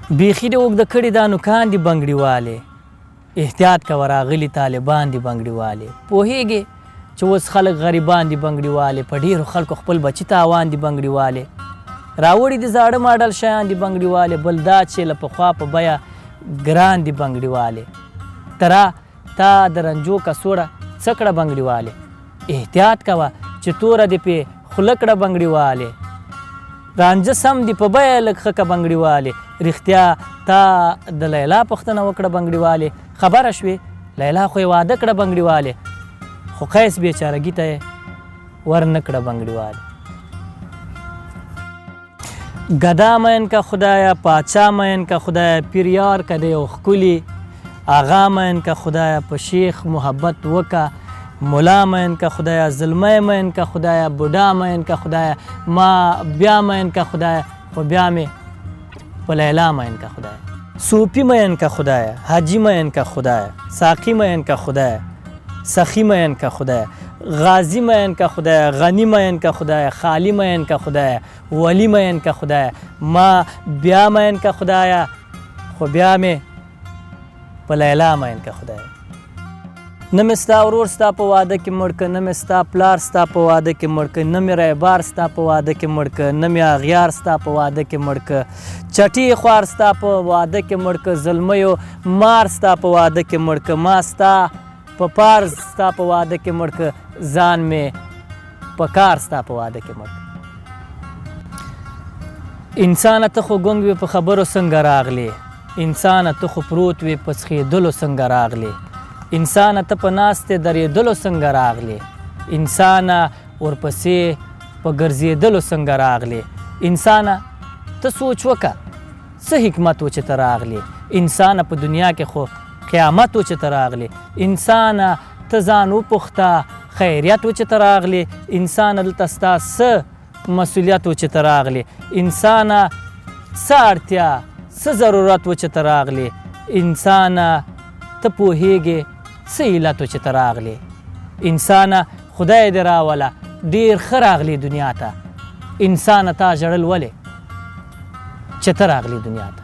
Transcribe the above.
بیخي دې اوږده کړي دا نوکان دي بنګړیوالې، احتیاط کوه راغلي طالبان دي بنګړیوالې. پوهېږې چې اوس خلک غریبان دي بنګړیوالې، په ډېرو خلکو خپل بچي تاوان دي بنګړیوالې. راوړي دي زاړه ماډل شیان دي بنګړیوالې، بل دا چې له پخوا په بیه ګران دي بنګړیوالې. تا د رنجو کڅوړه څه کړه بنګړیوالې، احتیاط کوه چې توره دې پې خوله کړه بنګړیوالې. رانجه سم دي په بیه لږ ښه که بنګړیوالې. رښتیا تا د لیلا پوښتنه وکړه بنګړیوالې، خبره شوې لیلا خو یې واده کړه بنګړیوالې، خو قیس بیچارګي ته یې ورنه کړه بنګړیوالې. ګدا مین که خدایه، پاچا مین که خدایه، پیریار که دی یو ښکلي، آغا مین که خدایه، په شیخ محبت وکه، ملا مین که خدایه، زلمی مین که خدایه، بوډا مین که خدایه، ما بیا مین که خدایه، خو بیا مې په لیلا مین که خدایه. صوفي مین که خدایه، حاجي مین که خدایه، ساقي مین که خدایه، سخي مین که خدایه، غازی مین که خدایه، غنی مین که خدایه، خالی مین که خدایه، ولی مین که خدایه، ما بیا مین که خدایه، خو بیا مې په لیلا مین که خدایه. نه مې ستا ورور ستا په واده کې مړ که، نه مې ستا پلار ستا په واده کې مړ که، نه مې ریبار ستا په واده کې مړ که، نه مې اغیار ستا په واده کې مړ که، چټي خوار ستا په واده کې مړ که، زلمیو مار ستا په واده کې مړ که، ما ستا په پار ستا په واده کې مړ که، ځان مې په کار ستا په واده کې مړ که. انسانه ته خو ګونګ وې په خبرو څنګه راغلې، انسانه ته خو پروت وې په څښېدلو څنګه راغلې، انسانه ته په ناستې درېدلو څنګه راغلې، انسانه ورپسې په ګرځېدلو څنګه راغلې، انسانه ته سوچ وکړه څه حکمت و چې ته راغلې، انسانه په دنیا کې خو قیامت و چې ته راغلې، انسانه ته ځان وپوښته خیریت و چې ته راغلې، انسانه دلته ستا څه مسؤلیت و چې ته راغلې، انسانه څه اړتیا څه ضرورت و چې ته راغلې، انسانه ته پوهېږې څه علت و چې ته راغلې، انسانه خدای دې راوله ډېر ښه راغلې دنیا ته، انسانه تا ژړل ولې چې ته راغلې دنیا ته.